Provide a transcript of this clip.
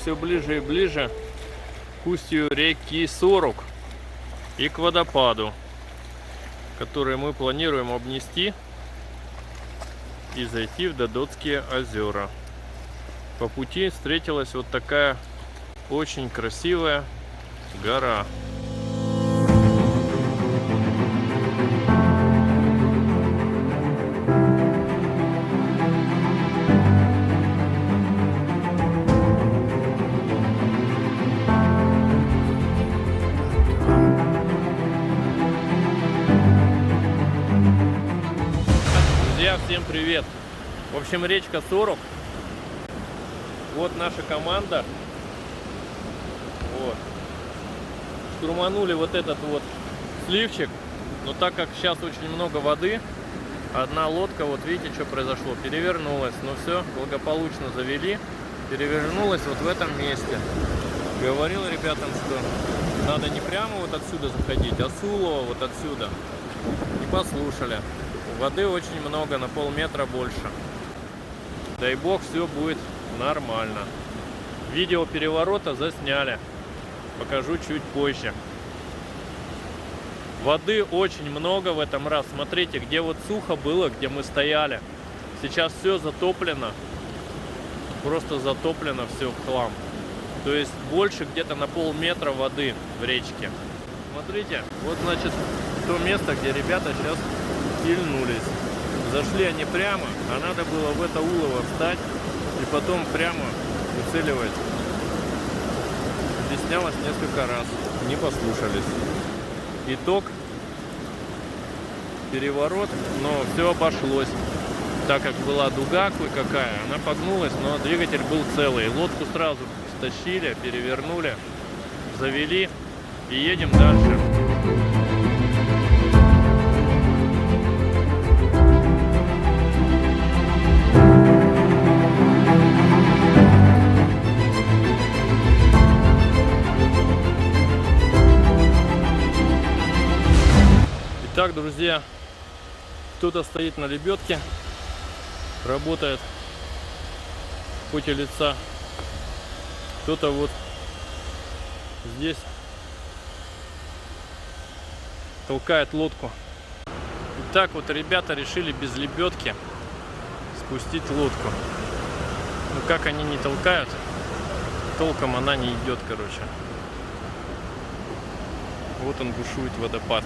все ближе и ближе к устью реки Сорок и к водопаду, который мы планируем обнести и зайти в Додотские озера. По пути встретилась вот такая очень красивая гора. Друзья, всем привет! В общем, речка Сорок. Вот наша команда. Вот. Штурманули вот этот вот сливчик. Но так как сейчас очень много воды, одна лодка, вот видите, что произошло, перевернулась. Но все, благополучно завели. Перевернулась вот в этом месте. Говорил ребятам, что надо не прямо вот отсюда заходить, а с улова вот отсюда. Не послушали. Воды очень много, на полметра больше. Дай бог, все будет нормально. Видео переворота засняли. Покажу чуть позже. Воды очень много в этом раз. Смотрите, где вот сухо было, где мы стояли. Сейчас все затоплено. Просто затоплено все в хлам. То есть больше где-то на полметра воды в речке. Смотрите, вот значит то место, где ребята сейчас кильнулись. Зашли они прямо, а надо было в это улово встать и потом прямо выцеливать. Объяснялось несколько раз, не послушались. Итог: переворот, но все обошлось. Так как была дуга кое-какая, она погнулась, но двигатель был целый. Лодку сразу стащили, перевернули, завели и едем дальше. Итак, друзья, кто-то стоит на лебедке, работает в поте лица, кто-то вот здесь толкает лодку. Итак, вот ребята решили без лебедки спустить лодку. Ну как они не толкают, толком она не идет, короче. Вот он бушует, водопад.